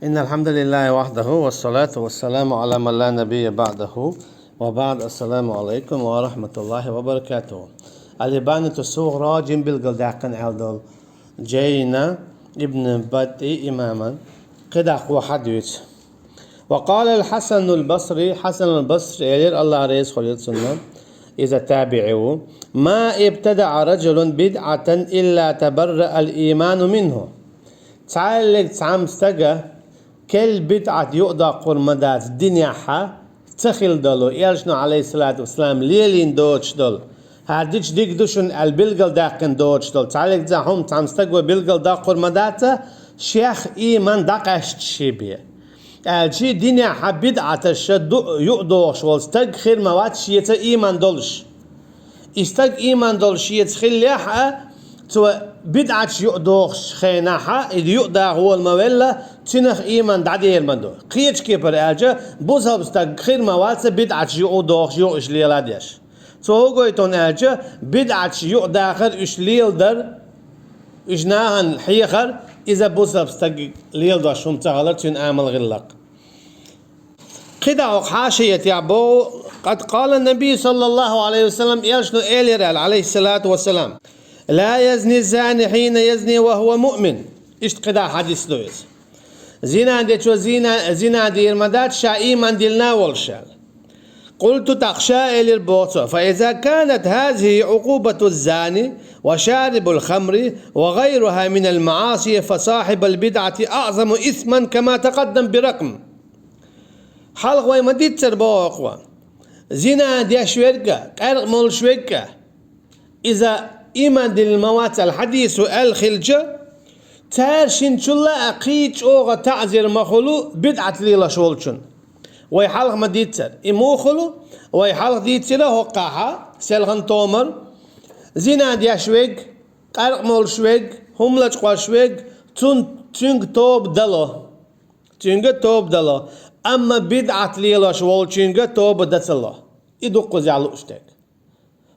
إن الحمد لله وحده والصلاة والسلام على من لا نبي بعده وبعد. السلام عليكم ورحمة الله وبركاته. الإبانة الصغرى جنب القلداقن عالدول جينا ابن بدء إماما قدق وحديث. وقال الحسن البصري حسن البصري الله عليه الصلاة إذا تابعوا ما ابتدع رجل بدعة إلا تبرأ الإيمان منه. تعالك تعمستجا كل بدعة يؤدى قرمدات الدنيا تخيل دلو يرشنو عليه الصلاة والسلام ليلين دوتش دل هاديش ديك دوشن البلغل داقن دوتش دل تعالك زاهم تعمستجوا بلغل دا قرمدات شيخ إيمان داقشت شبيه الشي دنيا بدعة الشد يؤدوش والستج خير مواد شيئة إيمان دولش استج إيمان دولش يتخليها تو بدعة يؤدوش خيناها إذ يؤدى هو المولا تنخ إيمان دعدي المندو قيتش كيبر أجا بوزها بستج خير مواد بدعة يؤدوش يؤش ليلاديش تو هو قويتون أجا بدعة يؤدى آخر إش ليل در إجناهن حيخر إذا بوزها بستج ليل داشهم تغلر تن آمل غلق قدع حاشية يعبو قد قال النبي صلى الله عليه وسلم يرشنو إليرال عليه الصلاة والسلام لا يزني الزاني حين يزني وهو مؤمن. إشت قدع حديث دويس زنا ديتو زنا دير مدات شا إيمان دلنا والشال قلت تخشى إلي البوصة فإذا كانت هذه عقوبة الزاني وشارب الخمر وغيرها من المعاصي فصاحب البدعة أعظم إثما كما تقدم برقم حلق ويمديد تربوا أقوى زنا دي شويركا قرق مول شويركا إذا إيمان دي الموات الحديث الخلجة تارشين شلا أقيت أوغا تعزير مخلو بدعة ليلة شولشن ويحلق مديد تر إموخلو ويحلق دي تر هقاها سلغن تومر زنا دي شويك قرق مول شويك هملج قوى شويك تنگ توب دلو أما بدعة ليلة شوالشينجا توب دتلا يدق زعلو اشتك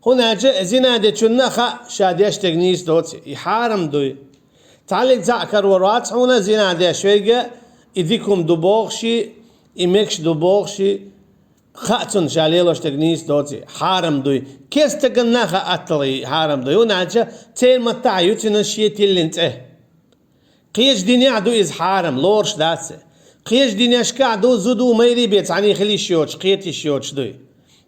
هنا جاء زنا دي تشنخا شاديش تغنيس دوتي يحارم دوي تعالك زعكر ورات هنا زنا دي شويجا يديكم دوبوغشي يمكش دوبوغشي خاتن شاليلوش تغنيس دوتي حارم دوي كيس تغنخا اتلي حارم دوي هنا جاء تيل متاع يوتنا شيتي اللي انت قيش دنيا دو إز حارم لورش داسه قيش ديناش كعدو زدو ميري بيت عني خلي شيوش قيتي شيوش دوي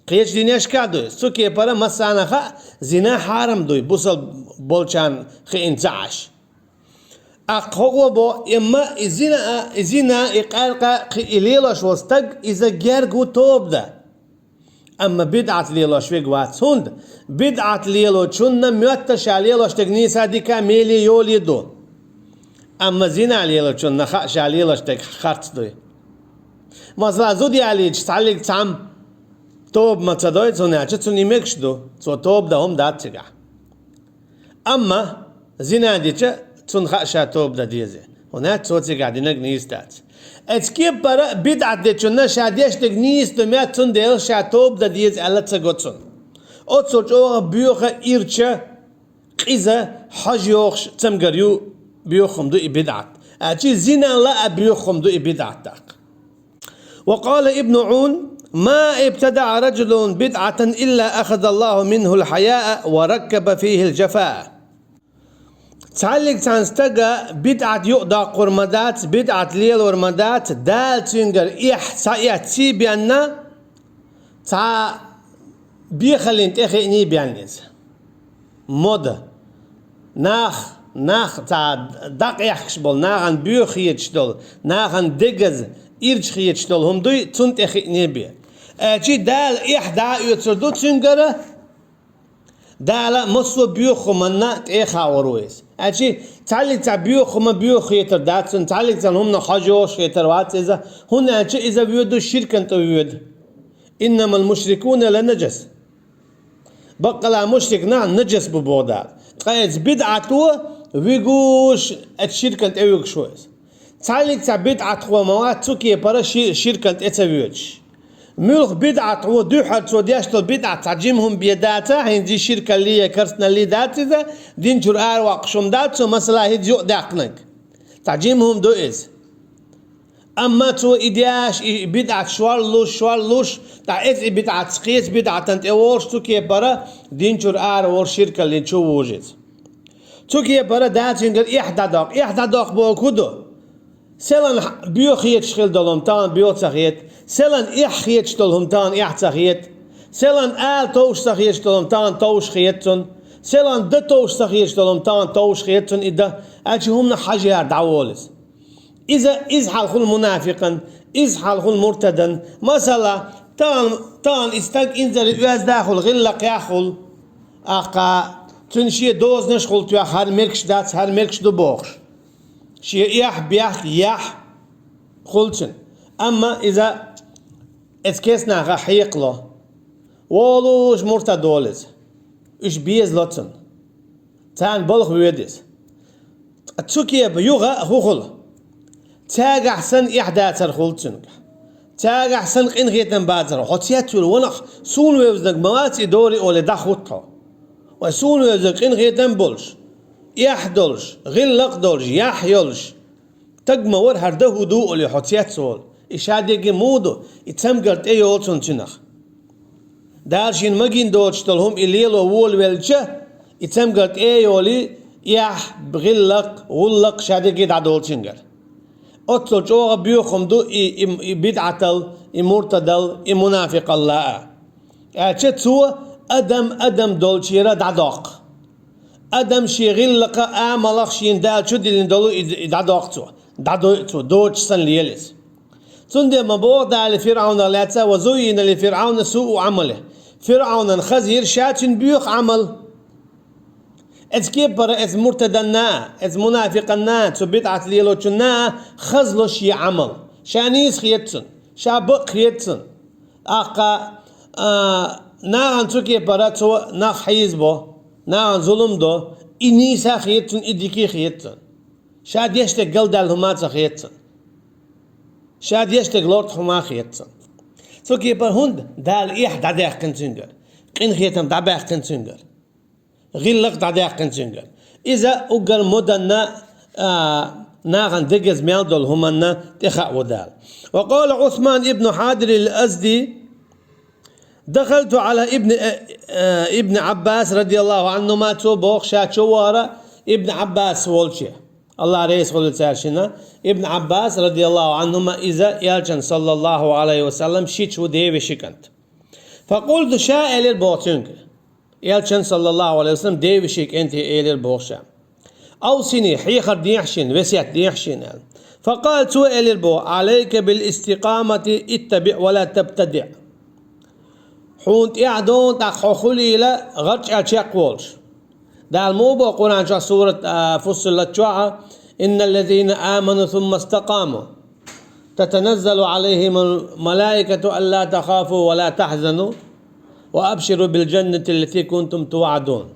قيش ديناش كعدو سوكي برا مسانا خا زنا حرام دوي بوصل بولشان خي انتعش اقهو بو اما ازنا اقالقا إليلاش وستق إذا جارقو توب ده اما بدعة ليلاش ويقوات هند بدعة ليلو چون ميوتش عليلاش تقنيسا ديكا ميلي يولي دو اما زنا عليلا چون نخش عليلا اشتك خرط دوي مثلا زودي عليك تعلق تعم توب ما تصدوي توني چون يمكش دو تو توب ده هم دات تجا اما زنا ديچه چون خش توب ده ديزه هنا توتي قاعدين نيستات اتكيب برا بدعه دي چون شاديش تگنيس دميا چون ديل شا توب ده ديز الله تگوتون او چوچو بيوخ ايرچه قيزه حجيوخ تمگريو بيوخم دو بدعة أجي زنا لا بيوخم دو بدعة. وقال ابن عون ما ابتدع رجل بدعة إلا أخذ الله منه الحياء وركب فيه الجفاء. تعلق تنستجا بدعة يؤدى قرمدات بدعة ليل ورمدات دال تنجر إحسائياتي بأن تا بيخلين تخيني بيانيز مودة nach ta dak yaxshbol nagan buurgiyetstol nagan diggez irchgiyetstol hom doy tunt echnebe chi dal ihda utsurdu tsungara dala mosso buurgomna ekhawroes chi talik ta buurgoma buurgieter datsun talik tan hom na hajosh geter wat iza huna chi iza wudu shirkan to wud inma al mushrikuna la najas baqala mushrik na najas bu bodal قايز بدعته ويجوش الشركة تأويك شويس تعلق بدعة هو مواد تكيه برا شركة تأويش ملخ بدعة هو دوحة سودياشتو بدعة تعجمهم بيداتا هندي شركة اللي كرسنا اللي داتها دين جرار وقشم داتو مثلا هيديو داقنك تعجمهم دو إز أما تو إدياش بدعة شوارلوش تا إز بدعة سقيس بدعة أنت أورش تو كي برا دين شر ور شركة اللي شو وجد تو كي برا داتشنجر إحدى داق بو كودو سلان بيو خيت شخيل دلهم تان بيو تخيت سلان خيت شتلهم تان تخيت سلان توش تخيت شتلهم تان توش خيتون سلان توش تخيت شتلهم تان توش خيتون إذا أجهم حاجة دعوالس إذا إزحل منافقا إزحل مرتدا مثلا تان استق إنزل الواز داخل غلق ياخل أقا تنشي دوز نشخل تيا هر ملكش دات هر ملكش دو بوخش شي بيح خلتن أما إذا اتكسنا غحيق له والوش مرتد ولز إش بيز لطن تان بلغ بيدس تسوكي بيوغا خوخل تاج أحسن إحداث خلتن تاج أحسن إن غيتن باتر حتياتول ونخ سون ويوزنك مواتي دوري أولي دخوتها وسون ويوزنك إن غيتن بولش يحدلش غلق دولش يحيلش تجمع ور هرده هدوء اللي حتيات سول إشادة مودو يتسمجرت أي أولسون تنخ دارشين مجين دولش تلهم الليل وول والجه يتسمجرت أي أولي يح بغلق غلق شادة جد عدول تنجر أطلع جوا بيوخم دو بدعتل مرتدل منافق الله أشت سوى أدم دولشيرا دعداق أدم شي غلق ملخ شين دال شد اللي دلو دعداقتو دوش سن ليلس تندي مبوغ دال فرعون لاتسا وزين لفرعون سوء عمله فرعون خزير شاتن بيوخ عمل از كيبر از مرتدنا از منافقنا تو بدعة ليلو تنا خزلو شي عمل شانيس خيتسن شابق خيتسن أقا ناغن تو كيبر تو ناخ حيزبو ناغن ظلم دو إنيسا خيتسن إديكي خيتسن شاد يشتك قل دال همات خيتسن شاد يشتك لورد هما خيتسن تو كيبر هند دال إحدى داخ كنتنجر قين خيتم داباخ كنتنجر غلق دعاق كنتنجر إذا أقل مدنا ناغن دقز ميادول همنا تخا ودال وقال عثمان ابن حادر الأزدي دخلت على ابن عباس رضي الله عنهما توبوخ شاتشوارا ابن عباس والشي الله رئيس قول تارشنا ابن عباس رضي الله عنهما إذا يالجن صلى الله عليه وسلم شيتشو ديوي شكنت فقلت شائل البوتنك يالشن صلى الله عليه وسلم ديوشيك أنت إلى البوشة أوصني حيخر ديحشن وسيت ديحشن فقال تو إلى البو عليك بالاستقامة اتبع ولا تبتدع حونت يعدون تخخلي لا غرش أشياء قولش ده الموضوع قرآن شا سورة فصلت شوعة إن الذين آمنوا ثم استقاموا تتنزل عليهم الملائكة ألا تخافوا ولا تحزنوا وأبشروا بالجنة التي كنتم توعدون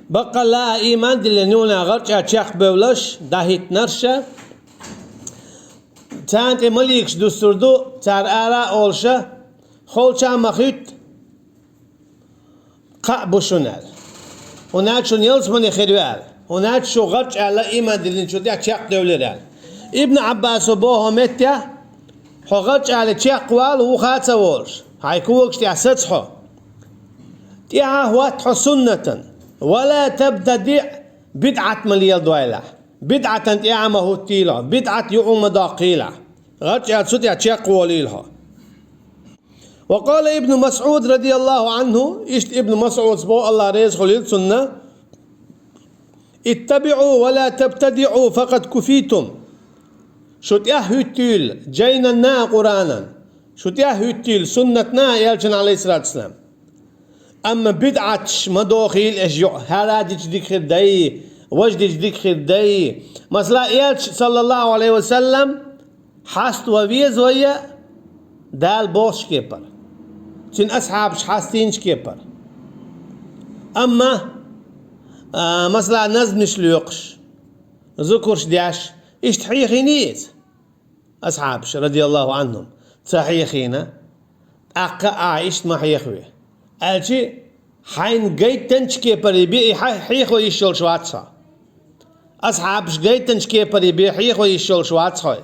بقى لا إيمان دي لنونا غرشا تشاق بولش داهيت نرشا تانت مليكش دستردو تار آرا أولشا خولشا مخيط قعبو شنال هناك شو نيلس من خيروال هناك شو غرش على إيمان دي لنشو دي تشاق دولرال ابن عباس وبوه متى حو غرش على تشاق وال وخاتsa وولش هايكوكش تعسطحو تعه واتحو سنة ولا تبتدع بدعة مليال دويلة بدعة تعمه التيلة بدعة يعوم داقيلة غرشة ستع تشاق وليلها وقال ابن مسعود رضي الله عنه اشت ابن مسعود سبو الله ريز خليل سنة اتبعوا ولا تبتدعوا فقد كفيتم شو تأهو التيل جينا قرانا شو تأهو التيل سنتنا يالجن عليه الصلاة والسلام أما بدعة مدوخيل إشجع هرادج ذكر داي وجدج ذكر داي مثلا يالج صلى الله عليه وسلم حاست وبيز ويا دال بوش كيبر تن أصحابش حاستينش كيبر أما مثلا نزمش ليقش ذكرش داش إيش تحيخينيز أصحابش رضي الله عنهم تحيخينا أقا عايشت ما حيخوي أجي حين جيتنش كيبر يبي حيخو يشول شواتسا أصحابش جيتنش كيبر يبي حيخو يشول شواتسا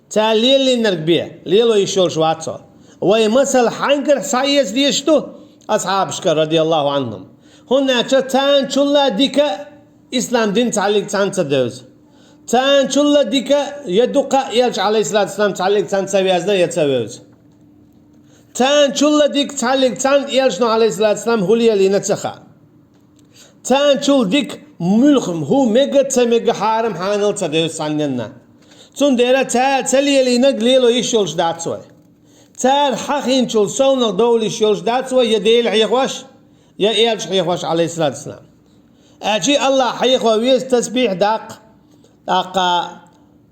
تا ليلي نرقبيه ليلو يشول شواتو ويمثل حنكر سايس ديشتو أصحاب شكر رضي الله عنهم هنا تان شلا ديكا إسلام دين تعليق تان تدوز تان شلا ديكا يدقى يلش عليه الصلاة والسلام تعليق تان تسوي أزدا يتسويوز تان شلا ديك تعليق تان يلشنو عليه الصلاة والسلام هولي اللي نتسخى تان شل ديك ملخم هو ميجا تميجا حارم حانل تدوز سانينا تون ديرا تالي اللي نقليلو يشولش داتسوي تال حقين شل سونا دولي شولش داتسوي يديل حيخوش يا إيلش حيخوش عليه الصلاة والسلام أجي الله حيخوا ويز تسبيح داق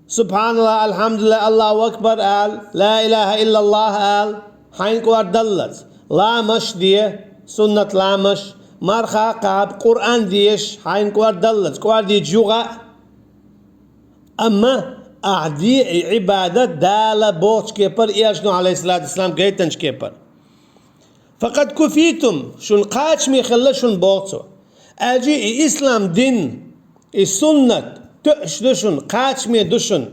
سبحان الله الحمد لله الله أكبر قال لا إله إلا الله قال حين كوار دلت لا مش دي سنة لا مش مرخا قاب قرآن ديش حين كوار دلت كوار دي جوغا أما أعدي عبادة دالة بوش كيبر إيشنو عليه الصلاة والسلام قيتنش كيبر فقد كفيتم شن قاتش ميخلا شن بوتو أجي إسلام دين السنة تأش دشن قاتش مي دشن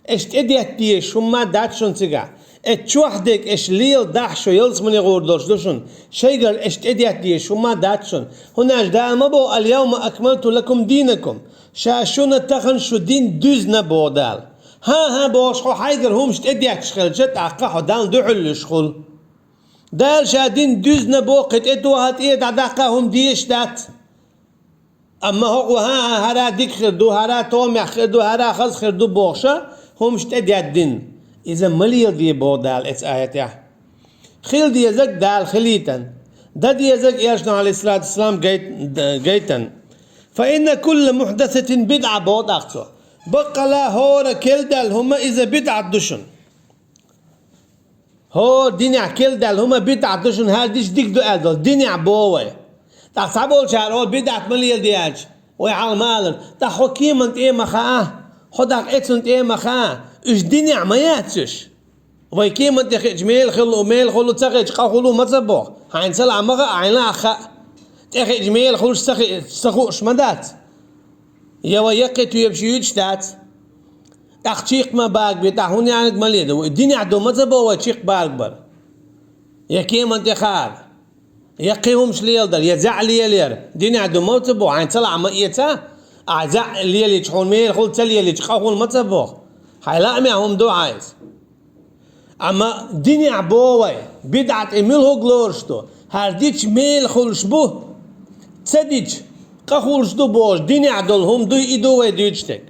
اشت اديت دي شما داتشن تيغا اتش وحدك اش ليل دحشو يلس من يغور دشن شيغر اشت اديت دي شما داتشن هناش دائما بو اليوم أكملت لكم دينكم شاشون تخن شو دين دوز نبو دال ها بوش خو حيقر هم اشت اديت شخل جت عقاحو دان دعل شخل دال شادين دوز نبو قد ادو هات ايد عداقاهم ديش دات اما هو ها هرا ديك خردو هرا تومع خردو هرا خز خردو بوشا هم اشتد الدين اذا مليل دي بودال اتس ايتها خيل دي زك دال خليتن دا دي زك ياشنا عليه الصلاة والسلام جيتن فإن كل محدثة بدعة بود اقصى بقى لا هورا كل دال هما اذا بدعة دشن هو دينع كل دال هما بدعة دشن هاديش ديك دو ادل دينع بوي تا صابول شارو بدعت مليل دياج ويعال مالن تا حكيمنت ايه مخاه خدك اتسنت ايه مخاه اش دينع ما ياتش ويكيمنت جميل خلو ميل خلو تخيج قخلو متصبو هاين سلع مغا عينا اخا تخيج جميل خلو سخوش مدات يوا يقيتو يبشي يجتات تخشيق ما باق بيتا هوني عنك مليل الدنيا عدو متصبو وشيق باقبر يكيمنت خار يقيهم شليل دل يزع ليلير دين عدو موتبو عين طلع مئيتا اعزع ليلي تحول ميل خل تليلي تخول متبو حيلا معهم دو عايز اما دين عبوي بدعة اميلهو غلورشتو هرديش ميل خلشبو تسديش قخولشتو بوش دين عدلهم دو ايدو ويدوشتك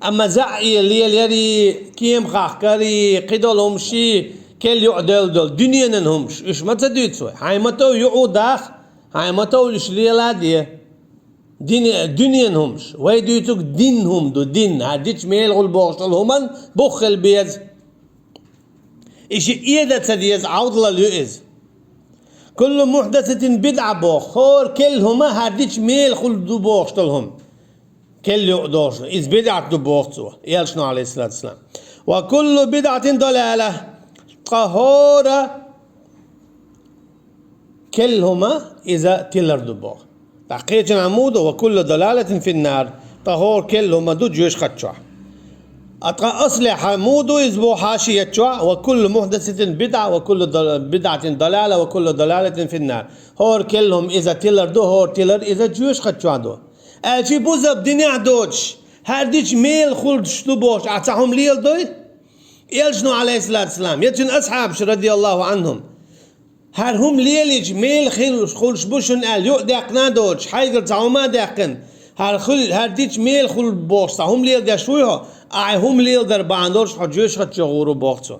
اما زع ليليري كيم خاخكري قدولهم شي كل يعدل دول دنيا نهمش إيش ما تديت سوي هاي متو يعوداخ هاي متو الشليلة دي دنيا نهمش ويديتوك دينهم دو دين هاديش ميل غلبوش الهمن بخل بيز إيش إيدا تديز عوض لليؤز كل محدثة بدعة بخور كلهما هاديش ميل خلدو بوش الهم كل يعدوش إذ بدعة دو بوش سوا يالشنو عليه الصلاة والسلام وكل بدعة ضلالة طهورة كلهما إذا تلر دبوغ تحقيق عمود وكل ضلالة في النار طهور كلهما دو جيش خدشوا أطغى أصلح عمود إذبو حاشية شوا وكل محدثة بدعة وكل بدعة ضلالة وكل ضلالة في النار هور كلهم إذا تلر دو هور تلر إذا جيش خدشوا دو أجي بوزب دنيا دوش هرديش ميل خلد شتبوش أعطاهم ليل دوي يلجنوا عليه الصلاة والسلام يتن أصحاب رضي الله عنهم هر هم ليلج ميل خلش بوشن قال يؤدقنا دوش حيقر تعوما دقن هر ديش ميل خل بوشتا هم ليل دشويها هم ليل در باندورش حجوش خد شغورو بوختو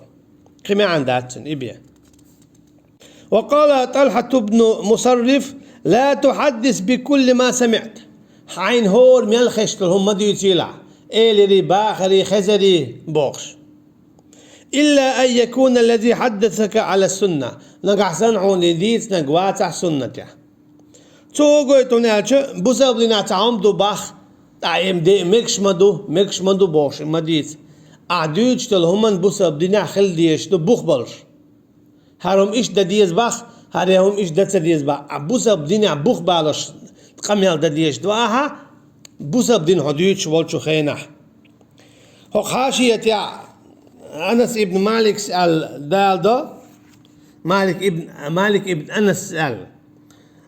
خمي عنداتن إبيا وقال طلحة بن مصرف لا تحدث بكل ما سمعت حين هور ميلخشتل هم مديو تيلع إيلري باخري خزري بوخش إلا أن يكون الذي حدثك على السنة نقع سنعون لديت نقواتح سنته توقع تنالش بسبب لناتعام دو باخ تعيم دي مكش مدو بوش مديت أعدوش تلهمن بسبب دينا خل ديش دو بوخ بلش هرم إيش دا ديز باخ هرهم إيش دا تديز باخ بسبب دينا بوخ بالش قميال دا ديش دو آها بسبب دين حدوش والشو خينح هو خاشية أنس ابن مالك سأل دالدو مالك ابن أنس سأل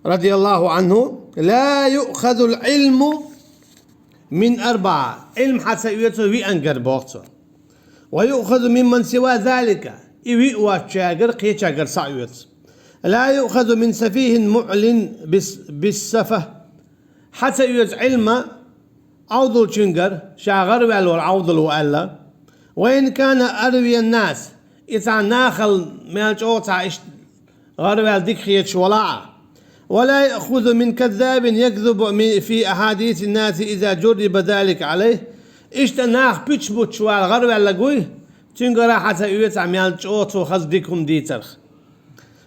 رضي الله عنه لا يؤخذ العلم من أربعة علم حتى يتوي أنقر بوقته ويؤخذ ممن سوى ذلك إيوي واتشاقر قيتشاقر سعيوت لا يؤخذ من سفيه معلن بالسفه حتى يوز علم عوضل شنقر شاغر والور عوضل وألا وإن كان أروي الناس إذا ناخل مالجوتا غروال ديكخيت شولاعة ولا يأخذ من كذاب يكذب في أحاديث الناس إذا جرب ذلك عليه ناخ بيتش بوتشوال غروال لقوي تنقر حتى يوتا مالجوتو خزدكم ديترخ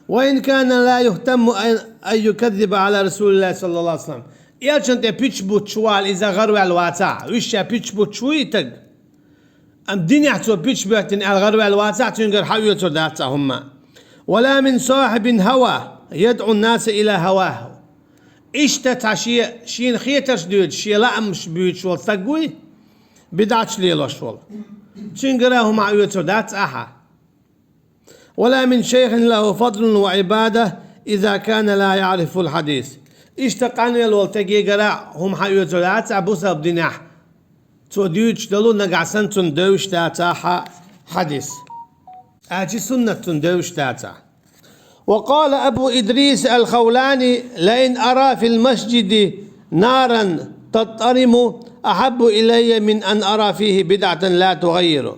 وإن كان لا يهتم أن يكذب على رسول الله صلى الله عليه وسلم يالشن تي بيتش بوتشوال إذا غروال واتع ويشا بيتش بوتشوي تق أم دين يحتو بيتش بوتن الغروال واتع تنقر حيوتو داتا هما ولا من صاحب هوى يدعو الناس إلى هواه إشتا شين خيترش ديوت شي لا مش بيوت شوال تقوي بدعتش ليلو شوال تنقراهم حيوتو دات أحا ولا من شيخ له فضل وعبادة إذا كان لا يعرف الحديث اشتقان الولتقي قراء هم حيوتو دات أبوسا بدينح تو ديوتش دلو نقعسن تندوش داتا حديث أجي سنة تندوش داتا وقال أبو إدريس الخولاني لئن أرى في المسجد نارا تضطرم أحب إلي من أن أرى فيه بدعة لا تغيره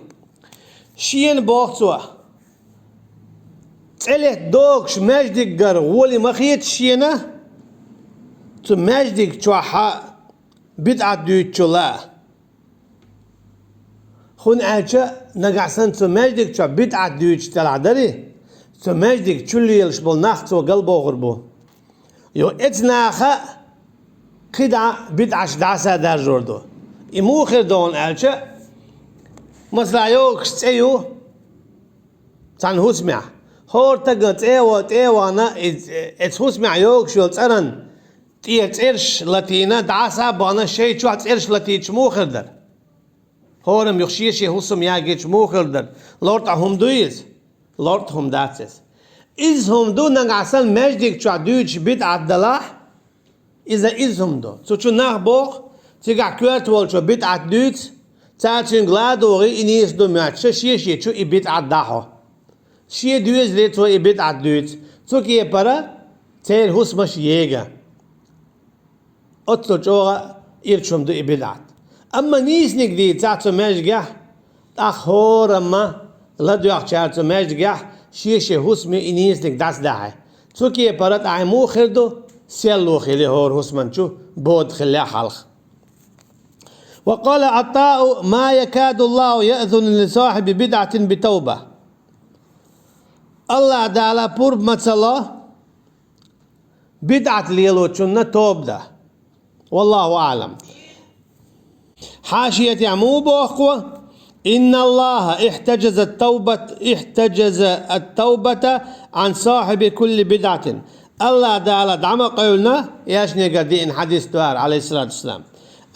شين بوقتوا تعليت دوكش ماجدك قر ولي مخيت شينا تو ماجدك توحا بدعة دوتشو لا خون أجا نقعسن تو ماجدك تو بدعة دوتش تلع داري تو ماجدك تشولي يلشبول ناخت وقلبو غربو يو اتناخا قدعة بدعة شدعسا دار جوردو إموخر دون أجا مثلا يوكش تأيو تان هسمع هور تقن تأيوانا اتهسمع يوكش يلترن تيرش لاتينا دعسا بانا شيء شو تيرش لاتيش موخر در هورم يخشيشي هسم ياجيش موخر در لورت هم دويز لورت هم داتس إز هم دو نقعسن مجدك شو دويش بيت عدلاح إذا إز هم دو شو ناخ بوخ تيقع كوارت وول شو بيت عدويت تاتشن غلادو غي إنيس دو ماتش شيشي شو إبيت عداحو شي دويز ليتو إبيت عدويت شو كيه برا تير هسمش ييغا أطلع جوغا إيرشم دو إبيدات أما نيسنك دي تاتو ماجقح أخور أما لدو أخشارتو ماجقح شيشي هسمي إنيسنك داس داعي توكي برات عيمو خردو سيالو خيلي هور هسمنشو بود خليا خلق وقال عطاء ما يكاد الله يأذن لصاحب بدعة بتوبة الله دالا بورب مثلا بدعة ليلو چنة توب ده والله أعلم حاشية عمو بوخوة إن الله احتجز التوبة عن صاحب كل بدعة الله دعال دعم قولنا ياشني قدين حديث دوار عليه الصلاة والسلام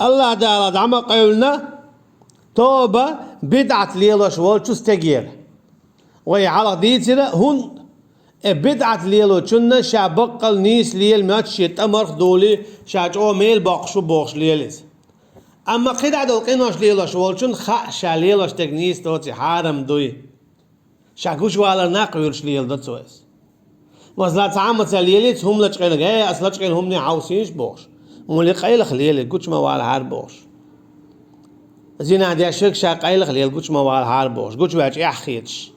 الله دعال دعم قولنا توبة بدعة ليلوش والشوس تغيير ويعلق ديتنا هن بدعة ليلو چنة شابقل نيس ليل مات شيت أمرخ دولي شاجو ميل باقشو بوخش ليلز أما قدع دول قينوش ليلوش والچن شا ليلوش تغنيس توتي حارم دوي شاكوش والا ناقويرش ليل دو تويس مثلا تعامت ليلت هم لچقين غاية أصلا چقين هم ني عاوسينش بوخش مولي قيلخ ليلت قوش ما والا هار بوخش زين عدي شك شا قيلخ ليل قوش ما والا هار بوخش قوش واج احخيتش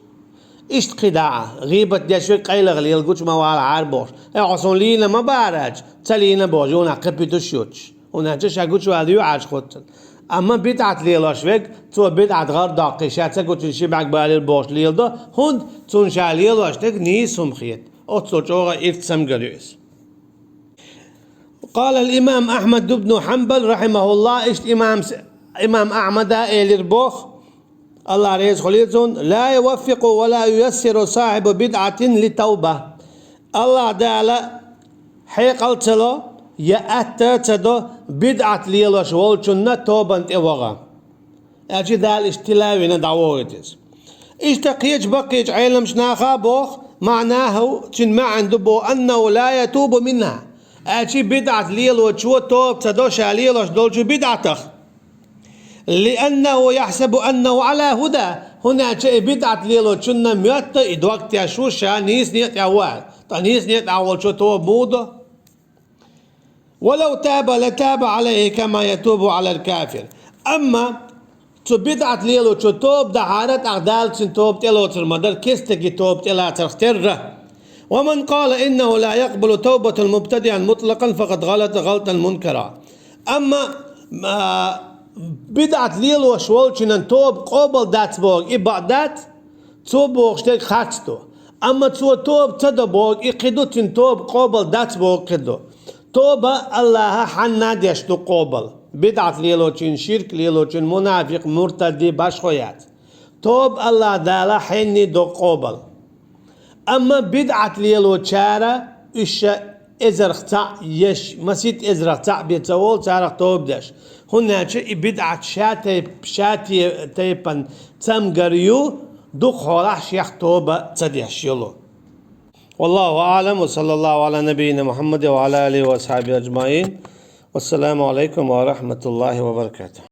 إشت قداعة غيبة دشوي قيلة غليل قوش ما وعلى عاربوش عصون لينا ما بارج تلينا بوجونا قبيتو شوتش ونحجش قوش وعليو عاج خوتن أما بدعة ليلاش ويك تو بدعة غير داقشات قوش شبعك بالي البوش ليل ده هند تنشا ليلاش تك نيسهم خيط أتصل جوغا إفتسم قليس قال الإمام أحمد بن حنبل رحمه الله إشت إمام أحمد إليربوخ الله ريز خليتون لا يوفق ولا ييسر صاحب بدعة للتوبة الله دالا حيقل تلو يأتتدو بدعة ليلوش والچنة توبة انتوغا أجي دال اشتلاوين دعوهتس اشتقيج بقيج علم شناخا بوخ معناه تن ما عنده بو أنه لا يتوب منها أشي بدعة ليل وشو توب تدوش ليل وش دولشو بدعتك لأنه يحسب أنه على هدى هنا شيء بدعة ليل وشنا ميت إدوقت يا شوشا نيس نيت أول تنيس نيت أول شو توب موضة ولو تاب لتاب عليه كما يتوب على الكافر أما تو بدعة ليلو تو توب دعارت أغدال سن توب تلو ترمدر كستكي توب تلا تختر ومن قال إنه لا يقبل توبة المبتدع مطلقا فقد غلط غلطا منكرا أما بدعة ليلو شوالشن توب قبل دات بوغ إبعدات توب بوغ شتك خاتستو أما توب تدبوغ إقدو تن توب قبل دات بوغ قدو توبة الله حنا ديشتو قبل بدعة ليلوچين شرك ليلوچين منافق مرتدي باشخويات توب الله دالا حني دو قبل أما بدعة ليلوچارة إش إزرقتا يش مسيت إزرقتا بيتسوول تارق توب داش هنا بدعة شاتي تيبن تمغريو دو خورح شيخ توبة تديش يلو والله أعلم وصلى الله على نبينا محمد وعلى آله وأصحابه أجمعين والسلام عليكم ورحمة الله وبركاته.